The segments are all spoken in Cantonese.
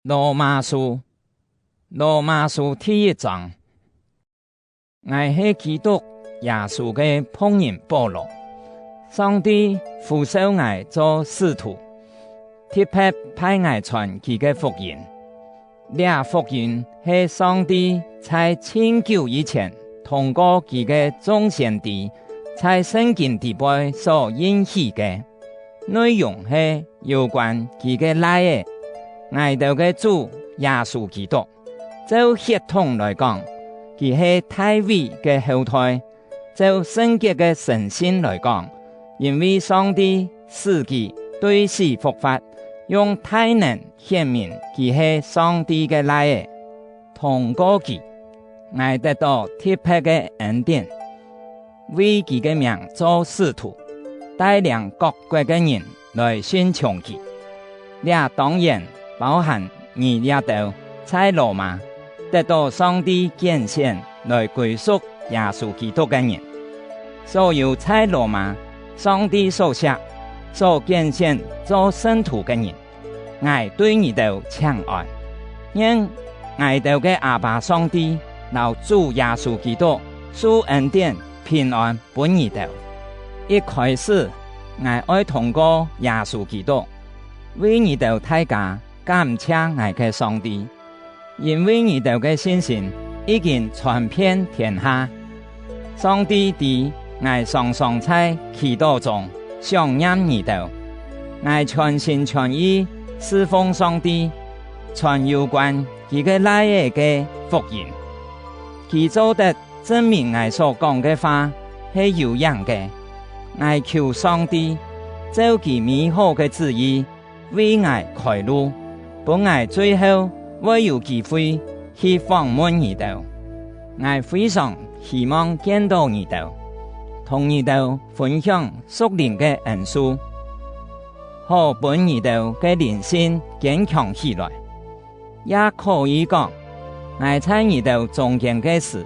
羅馬書第1章，我是基督耶穌嘅僕人保羅。上帝呼召我做使徒，特別派我傳佢嘅福音。這福音是上帝在千久以前通過佢嘅眾先知在聖經底背所應許嘅內容，係有關佢嘅來嘅。我哋嘅主耶穌基督，就血統來講，佢係大衛嘅後代；就聖潔嘅神性來講，因為上帝使佢對死復活，用大能顯明佢係上帝嘅來嘅。通過佢，我得到特別嘅恩典，為佢嘅名做使徒，帶領各國嘅人來順從佢。這當然包含你也都在羅馬得到上帝揀選來歸屬耶穌基督嘅人，所有在羅馬上帝所寫所揀選做聖徒嘅人，我對你都親愛，因我都嘅阿爸上帝老主耶穌基督賜恩典平安俾你都。一開始我愛通過耶穌基督為你都大家感謝我嘅上帝，因為你哋嘅信心已經傳遍天下。上帝在我常常在祈禱中想念你哋，我全心全意侍奉上帝，傳有關佢嘅來嘅福音。佢做得證明我所講嘅話係有用嘅。我求上帝照佢美好嘅旨意為我開路，本我最後我有機會去訪問你哋，我非常希望見到你哋，同你哋分享屬靈嘅恩賜，好幫你哋嘅靈性堅強起來。也可以講，我在你哋中間嘅事，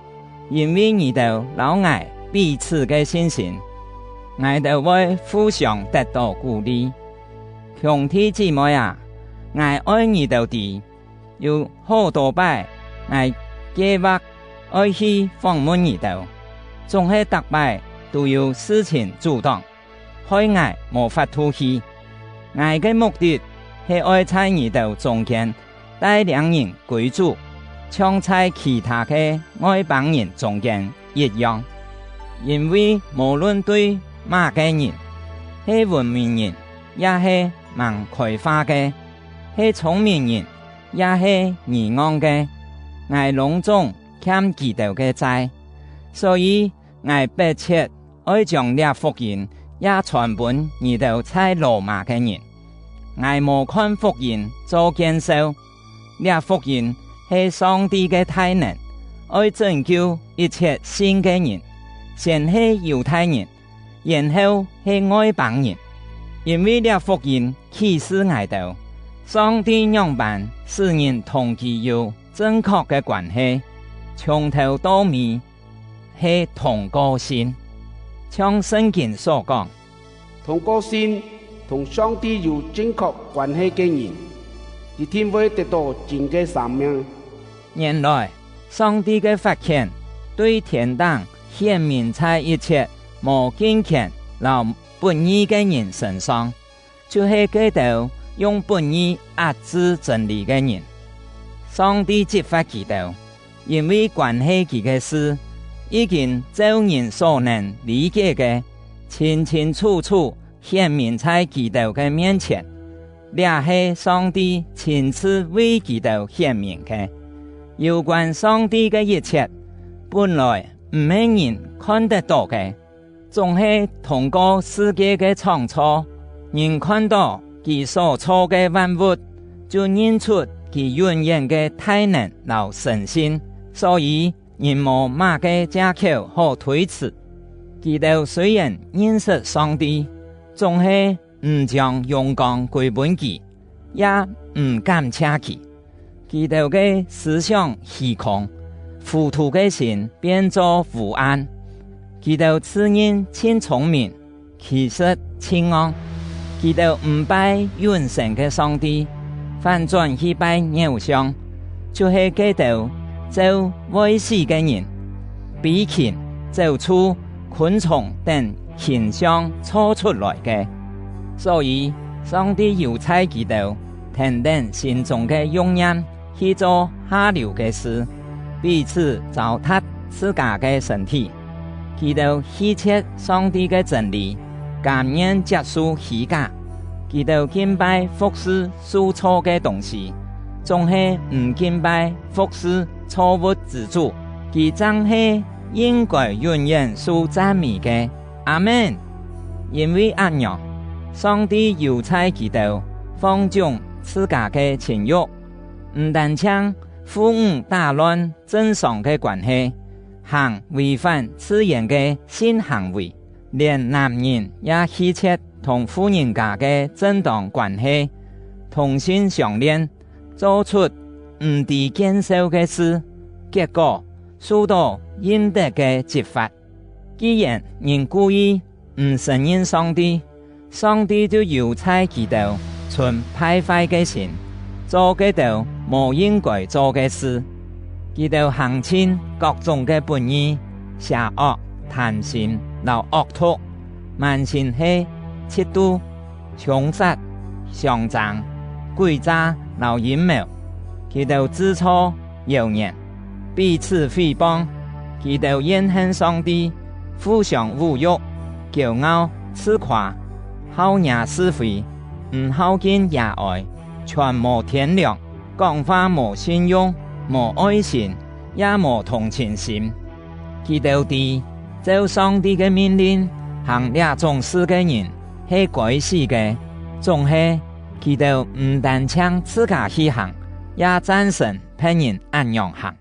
因為你哋老愛彼此嘅信心，我哋會互相得到鼓勵。兄弟姊妹啊，我愛你哋啲，有好多擺，我計劃愛去訪問你哋，總係特擺都有事情阻擋，害我無法度去。我嘅目的係愛在你哋中間帶領人歸主，像在其他嘅外邦人中間一樣。因為無論對乜嘅人，係文明人，也係盲開花嘅，係聰明人，也係愚妄嘅，我攏總欠佢哋嘅債，所以我迫切愛將這福音也傳本你哋在羅馬嘅人。我無看福音做見證，這福音係上帝嘅大能，愛拯救一切信嘅人，先係猶太人，然後係外邦人。因為這福音啟示我哋，上帝樣板使人同佢有正確嘅關係，從頭到尾係同個信。像聖經所講，同個信同上帝有正確關係嘅人，一定會得到真嘅生命。原來上帝嘅法權對天堂顯明在一切無敬虔老本義嘅人身上，就係嗰度用本義壓制真理嘅人。上帝執法佢哋，因為關係佢嘅事，已經照人所能理解嘅，清清楚楚顯明在佢哋嘅面前。這係上帝親自為佢哋顯明嘅。有關上帝嘅一切，本來唔係人看得到嘅，總係通過世界嘅創造，人看到佢所造嘅萬物，就認出佢永遠嘅大能和神性，所以人無乜嘅借口可推辭。佢哋雖然認識上帝，總係唔將榮光歸本佢，也唔感謝佢。佢哋嘅思想虛空，糊塗嘅心變作胡暗。佢哋自認真聰明，其實真戇。佢哋唔拜永生嘅上帝，反轉去拜偶像，就是基督做會死嘅人，比禽、走畜、昆蟲等形象錯出來嘅。所以上帝要差基督停定心中嘅慾念去做下流嘅事，彼此糟蹋自家嘅身體。基督棄切上帝嘅真理，甘願接受虛假。基督敬拜服侍屬錯嘅東西，總係唔敬拜服侍錯誤之主。佢真係應該永遠受讚美嘅。阿們。因為咁樣，上帝要差基督放縱自家嘅情慾，唔但將父母打亂正常嘅關係，行違反自然嘅性行為，連男人也棄切同婦人家嘅正當關係，同性相戀，做出唔地見受嘅事，結果受到應得嘅責罰。既然人故意唔承認上帝，上帝就要差基督存敗壞嘅心，做基督無應該做嘅事。基督行盡各種嘅本意，邪惡、貪心、鬧惡毒，萬千係嫉妒、兇殺、上爭、詭詐、鬧陰謀，基督自錯謠言，彼此誹謗，基督怨恨上帝，互相侮辱，驕傲自誇，好惹是非，唔孝敬也愛，全無天良，講話無信用，無愛心，也無同情心。基督啲照上帝嘅命令行兩種事嘅人係該死嘅，總係基督唔但將自家去行，也贊成別人按樣行。